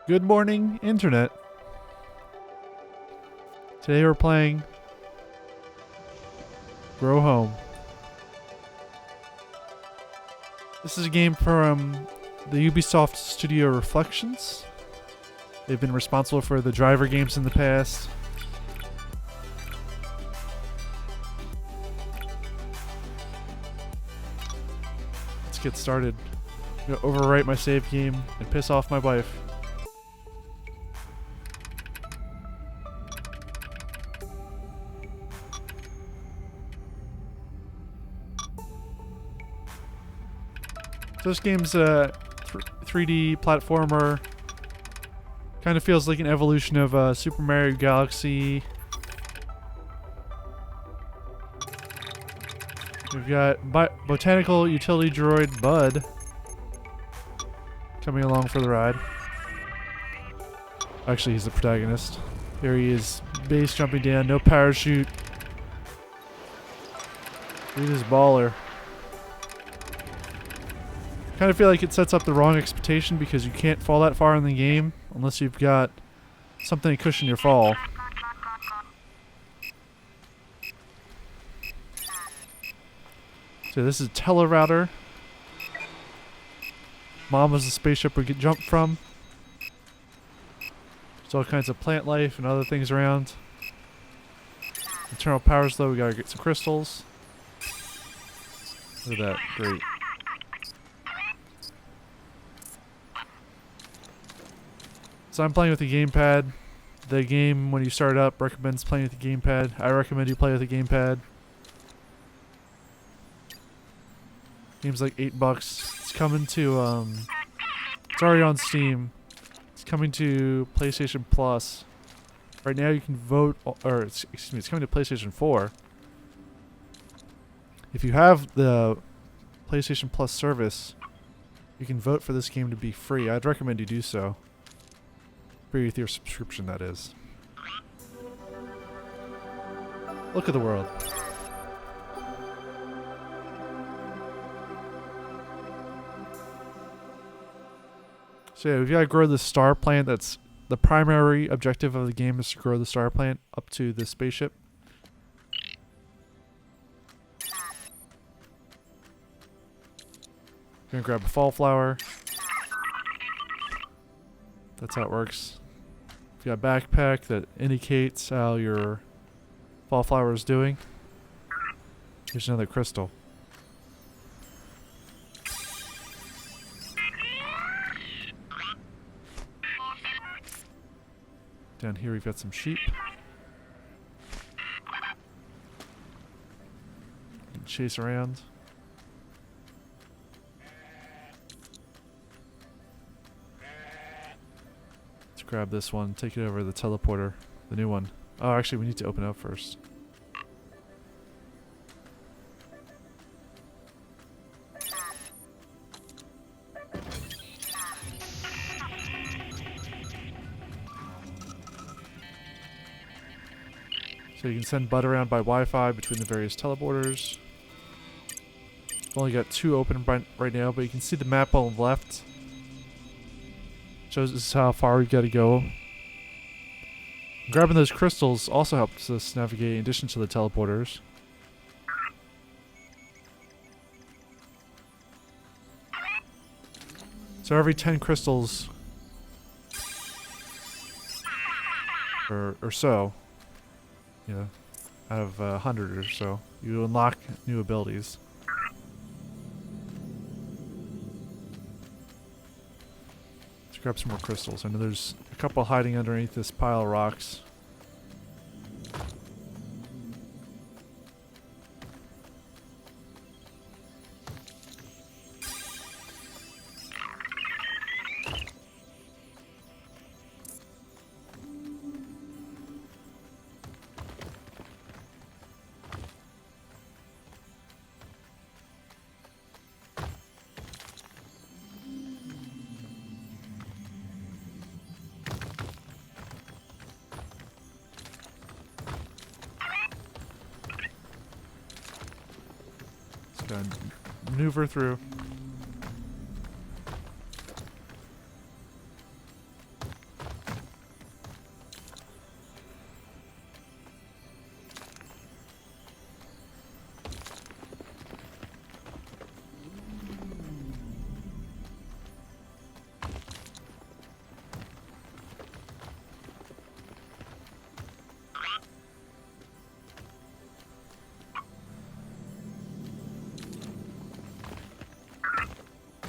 Good morning, Internet. Today we're playing Grow Home. This is a game from the Ubisoft studio Reflections. They've been responsible for the Driver games in the past. Let's get started. I'm gonna overwrite my save game and piss off my wife. So this game's a 3D platformer. Kind of feels like an evolution of Super Mario Galaxy. We've got botanical utility droid B.U.D coming along for the ride. Actually, he's the protagonist. Here he is, base jumping down, no parachute. Look at this baller. Kind of feel like it sets up the wrong expectation because you can't fall that far in the game unless you've got something to cushion your fall. So this is a telerouter. Mom was the spaceship we could jump from. There's all kinds of plant life and other things around. Internal power slow, we gotta get some crystals. Look at that, great. So I'm playing with the gamepad. The game, when you start it up, recommends playing with the gamepad. I recommend you play with the gamepad. Game's like $8. It's coming to, it's already on Steam. It's coming to PlayStation Plus. Right now you can vote, or excuse me, it's coming to PlayStation 4. If you have the PlayStation Plus service, you can vote for this game to be free. I'd recommend you do so. Free with your subscription, that is. Look at the world. So yeah, we've got to grow the star plant. That's the primary objective of the game, is to grow the star plant up to the spaceship. Gonna grab a fall flower. That's how it works. You've got a backpack that indicates how your fall flower is doing. Here's another crystal. Down here we've got some sheep. You can chase around. Let's grab this one, take it over to the teleporter, the new one. Oh, actually we need to open it up first. So you can send B.U.D around by Wi-Fi between the various teleporters. We've only got 2 open right now, but you can see the map on the left. Shows us how far we've got to go. Grabbing those crystals also helps us navigate in addition to the teleporters. So every 10 crystals or so, yeah, out of 100 or so, you unlock new abilities. Let's grab some more crystals. I know there's a couple hiding underneath this pile of rocks. Just gotta maneuver through.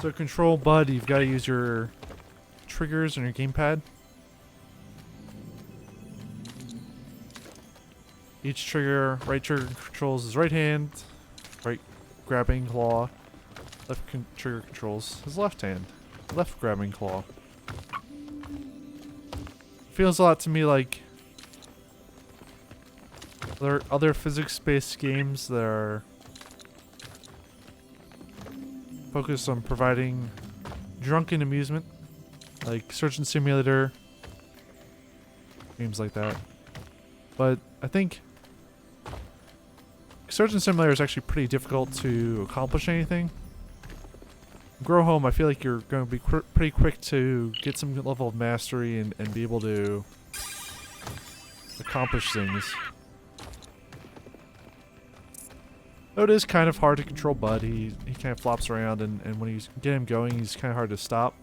So control B.U.D, you've got to use your triggers on your gamepad. Each trigger, right trigger controls his right hand, right grabbing claw. Left trigger controls his left hand, left grabbing claw. Feels a lot to me like other physics-based games that are focused on providing drunken amusement, like Surgeon Simulator, games like that. But I think Surgeon Simulator is actually pretty difficult to accomplish anything. Grow Home, I feel like you're going to be pretty quick to get some level of mastery and be able to accomplish things. Though it is kind of hard to control B.U.D. He kind of flops around, and when you get him going, he's kind of hard to stop.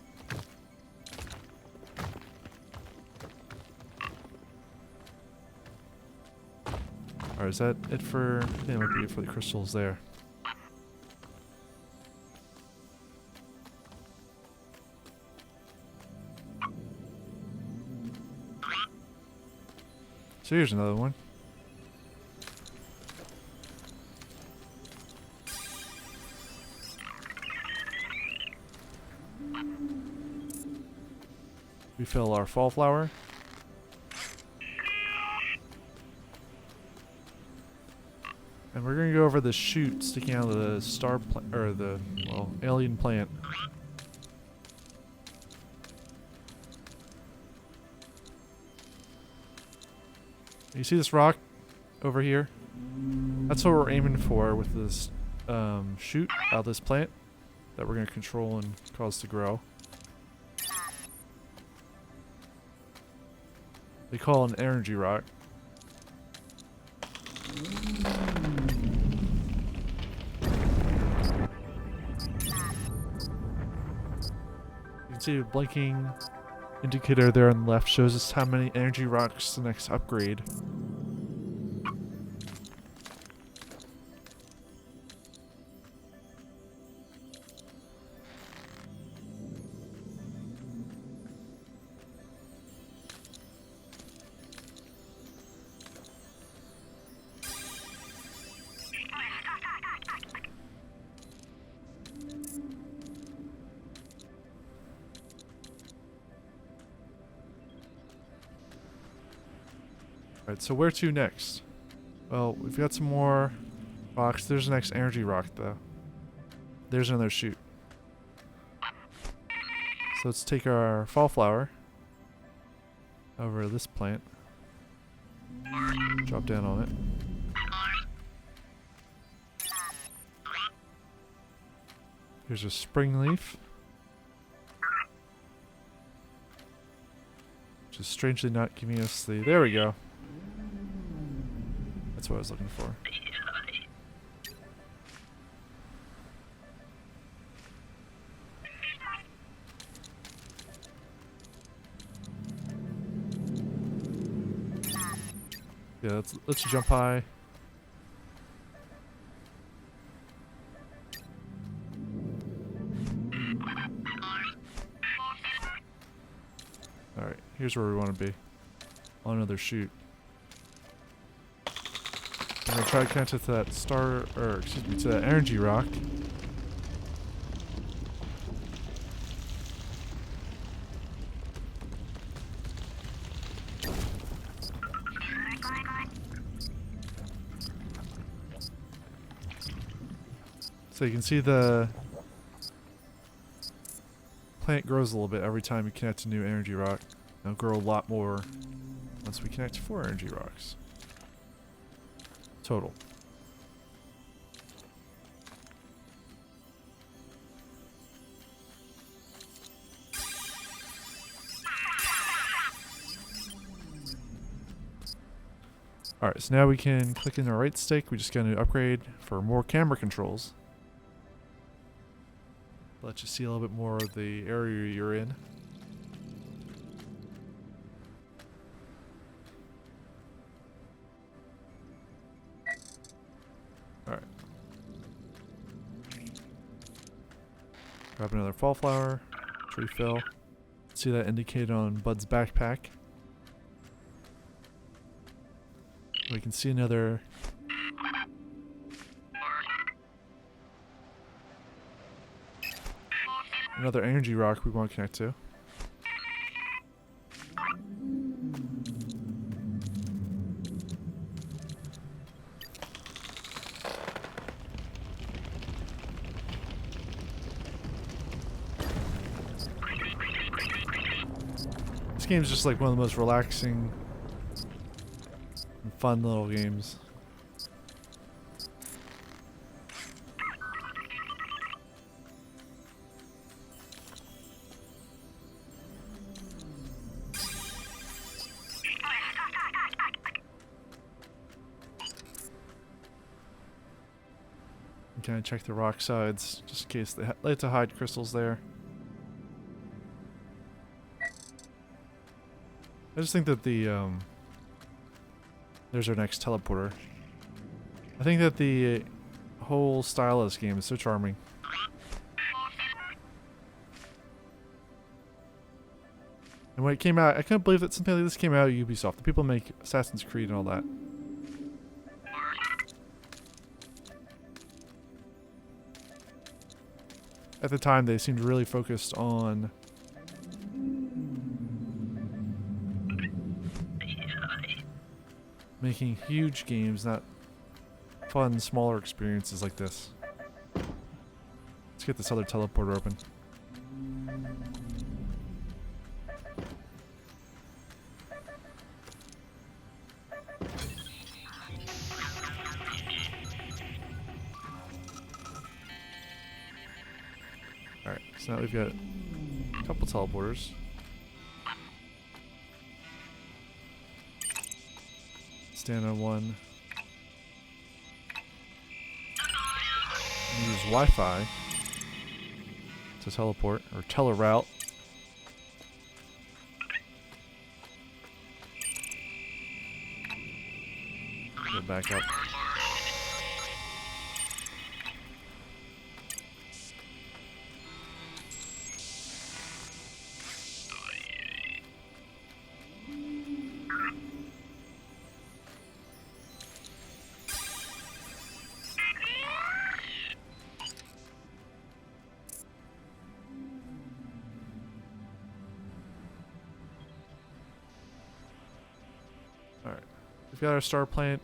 Alright, is that it for... I think that might be it for the crystals there. So here's another one. Refill our fall flower. And we're gonna go over the chute sticking out of the star plant, or the, well, alien plant. You see this rock over here? That's what we're aiming for with this chute out of this plant that we're gonna control and cause to grow. They call it an energy rock. You can see a blinking indicator there on the left shows us how many energy rocks the next upgrade. Alright, so where to next? Well, we've got some more rocks. There's the next energy rock, though. There's another chute. So let's take our fall flower over this plant. Drop down on it. Here's a spring leaf. Which is strangely not giving us the... There we go. That's what I was looking for. Yeah, let's jump high. Alright, here's where we want to be. On another chute. I'm gonna try to connect it to that star, or excuse me, to that energy rock. So you can see the plant grows a little bit every time you connect a new energy rock. It'll grow a lot more once we connect 4 energy rocks. Total. Alright, so now we can click in our right stick. We just got to upgrade for more camera controls. Let you see a little bit more of the area you're in. Alright. Grab another fall flower. Tree fill. See that indicated on Bud's backpack. We can see another energy rock we want to connect to. This game is just like one of the most relaxing and fun little games. Kind of check the rock sides just in case they like to hide crystals there. I just think that the there's our next teleporter. I think that the whole style of this game is so charming. And when it came out, I couldn't believe that something like this came out of Ubisoft. The people make Assassin's Creed and all that. At the time, they seemed really focused on making huge games, not fun, smaller experiences like this. Let's get this other teleporter open. Alright, so now we've got a couple teleporters. Stand on one. Use Wi-Fi to teleport, or teleroute. Go back up. Alright, we've got our star plant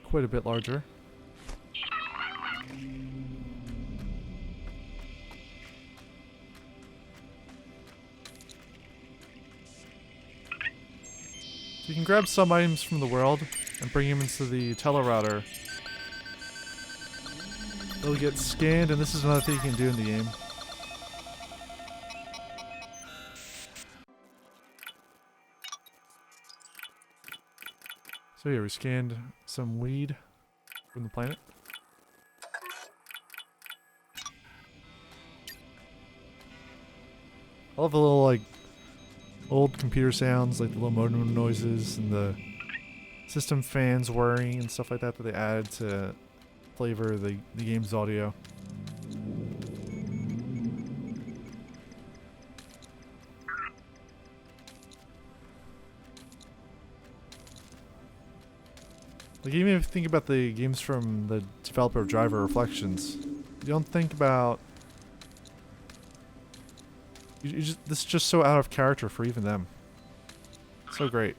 quite a bit larger. So you can grab some items from the world and bring them into the telerouter. They'll get scanned, and this is another thing you can do in the game. So here, we scanned some weed from the planet. I love the little, like, old computer sounds, like the little modem noises and the system fans whirring and stuff like that that they added to flavor the game's audio. Like, even if you think about the games from the developer of Driver Reflections, you don't think about... this is just so out of character for even them. So great.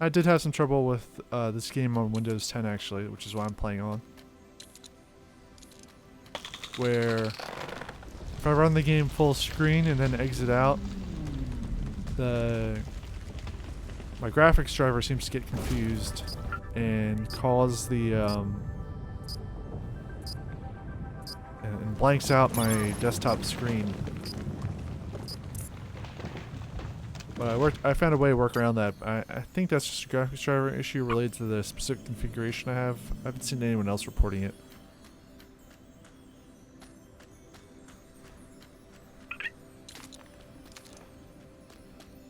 I did have some trouble with this game on Windows 10 actually, which is why I'm playing on. Where if I run the game full screen and then exit out, my graphics driver seems to get confused and cause the and blanks out my desktop screen. But I found a way to work around that. I think that's just a graphics driver issue related to the specific configuration I have. I haven't seen anyone else reporting it.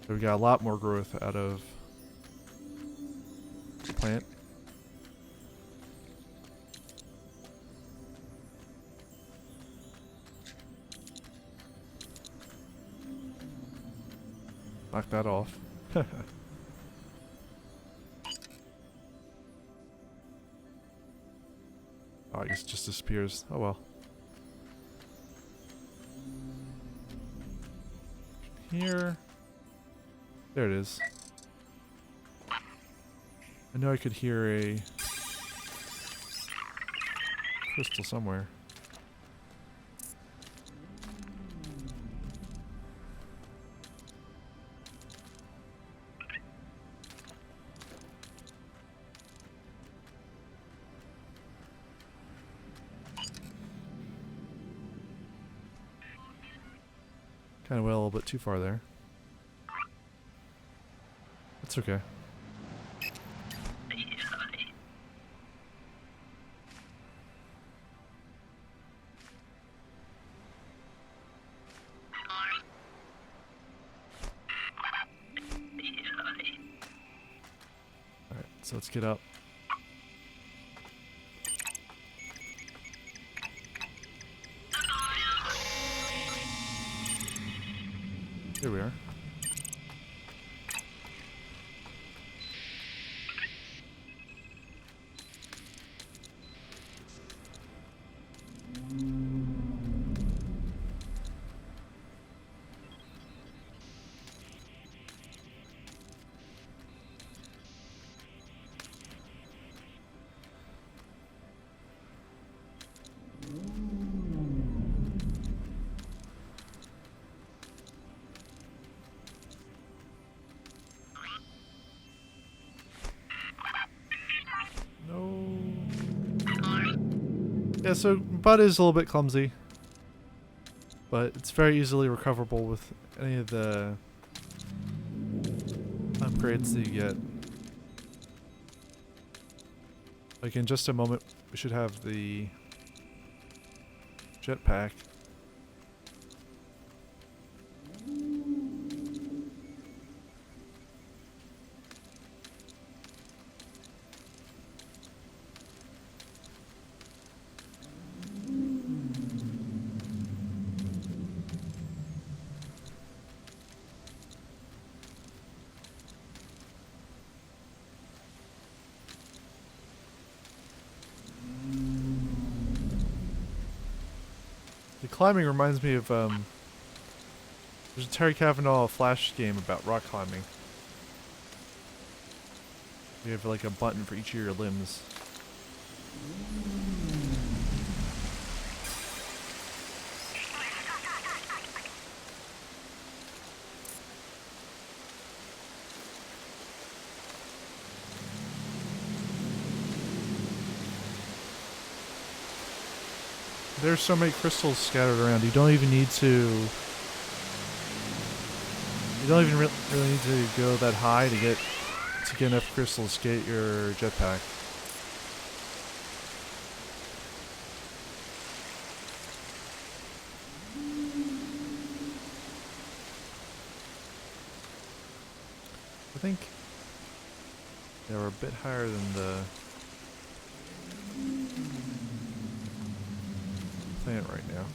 So we got a lot more growth out of the plant. Knock that off. Oh, I guess it just disappears. Oh well. Here. There it is. I know I could hear a crystal somewhere. Kind of went a little bit too far there. That's okay. Alright, so let's get up. Here we are. Yeah, so B.U.D is a little bit clumsy, but it's very easily recoverable with any of the upgrades that you get. Like in just a moment, we should have the jetpack. The climbing reminds me of, there's a Terry Kavanaugh Flash game about rock climbing. You have like a button for each of your limbs. There's so many crystals scattered around. You don't even need to. You don't even really need to go that high to get enough crystals to get your jetpack. I think they were a bit higher than the plant right now.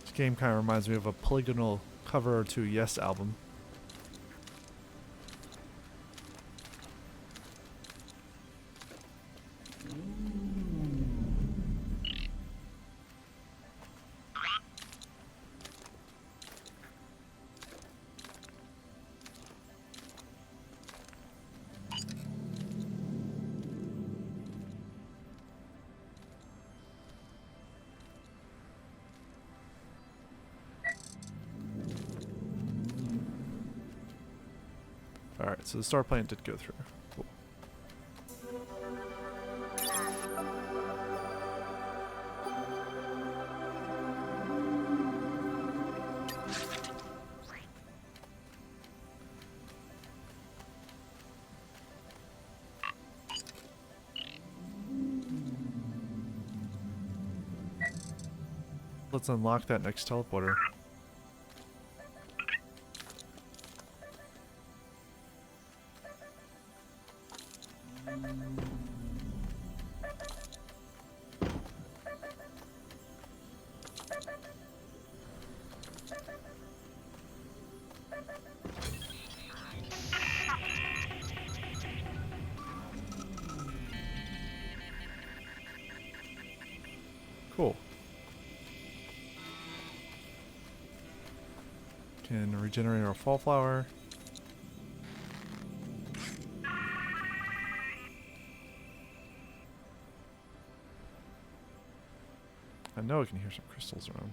This game kind of reminds me of a polygonal cover to Yes album. Alright, so the star plant did go through. Cool. Let's unlock that next teleporter. Cool. Can regenerate our fall flower. I know I can hear some crystals around.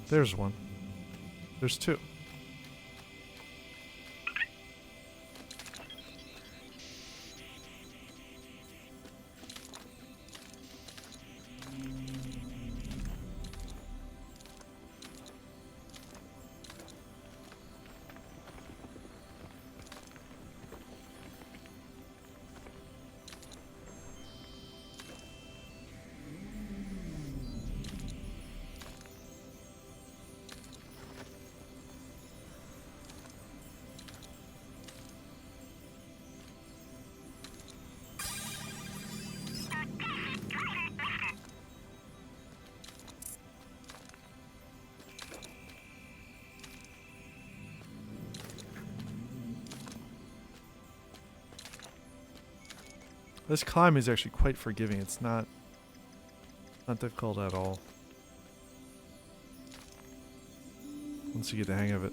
There's one. There's two. This climb is actually quite forgiving. It's not difficult at all. Once you get the hang of it.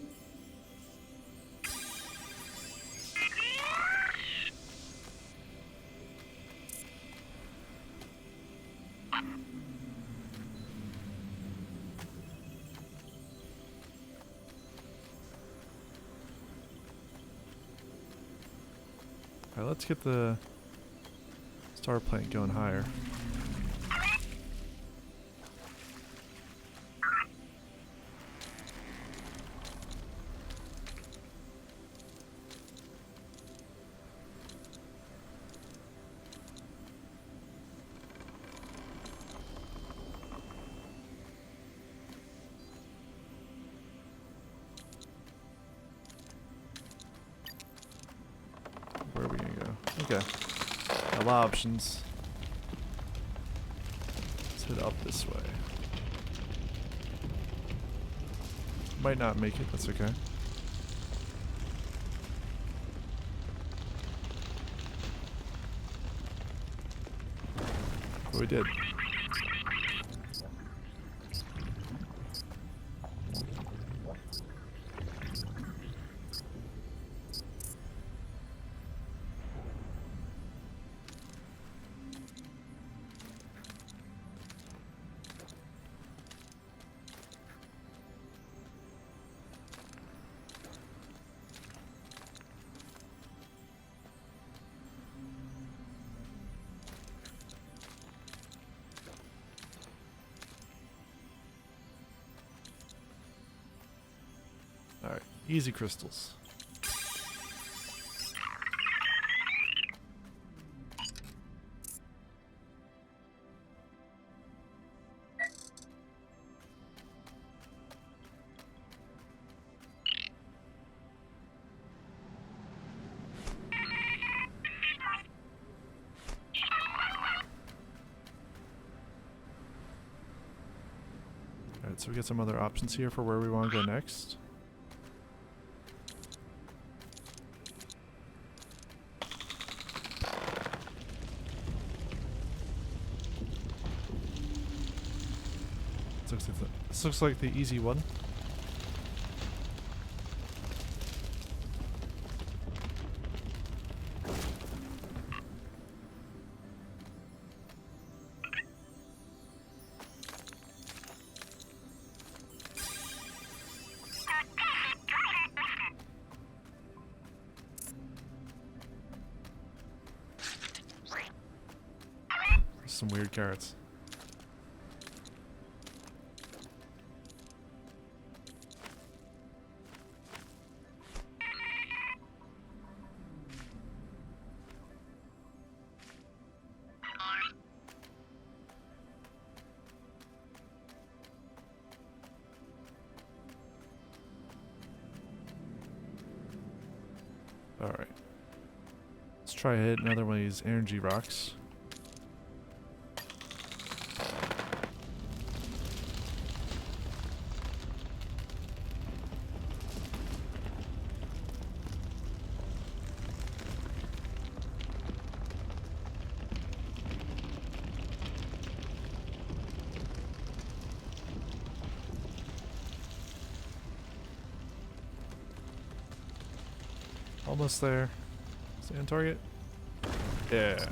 Alright, let's get the star plant going higher. Where are we gonna go? Okay. A lot of options. Let's head up this way. Might not make it, that's okay. But we did. Alright, easy crystals. Alright, so we got some other options here for where we want to go next. This looks like the easy one. Some weird carrots. Alright. Let's try hit another one of these energy rocks. Almost there. Stay on target. Yeah.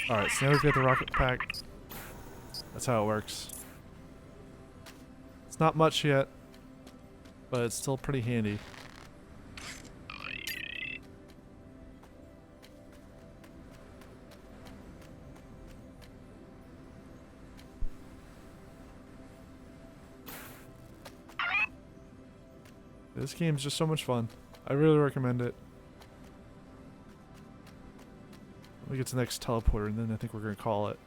Alright, so now we've got the rocket pack. That's how it works. It's not much yet, but it's still pretty handy. This game's just so much fun. I really recommend it. Let me get to the next teleporter and then I think we're gonna call it.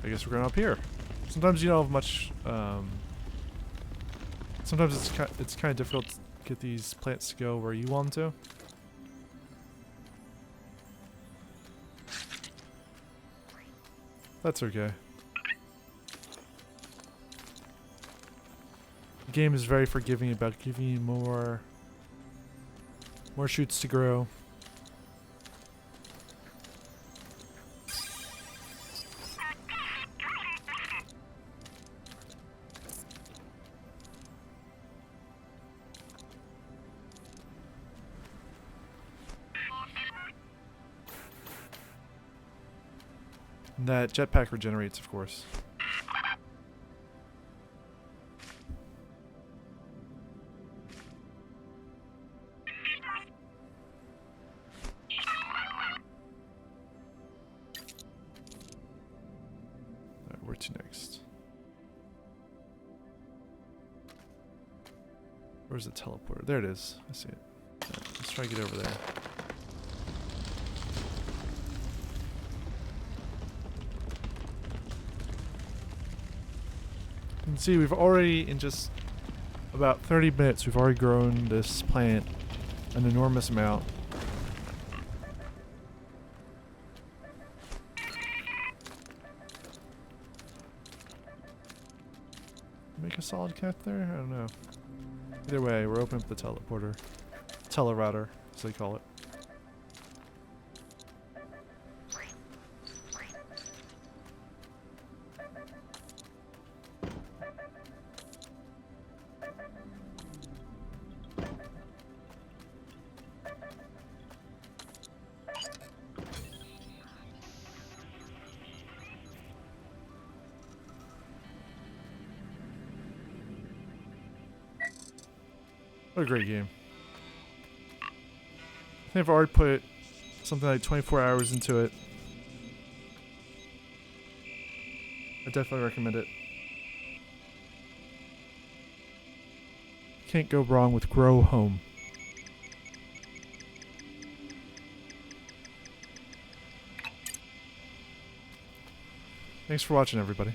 I guess we're going up here. Sometimes you don't have much. Sometimes it's kind of difficult to get these plants to go where you want them to. That's okay. The game is very forgiving about giving you more shoots to grow. And that jetpack regenerates, of course. Alright, where to next? Where's the teleporter? There it is. I see it. Right, let's try to get over there. You can see we've already, in just about 30 minutes, we've already grown this plant an enormous amount. Make a solid cap there? I don't know. Either way, we're opening up the teleporter. Telerouter, as they call it. What a great game. I think I've already put something like 24 hours into it. I definitely recommend it. Can't go wrong with Grow Home. Thanks for watching, everybody.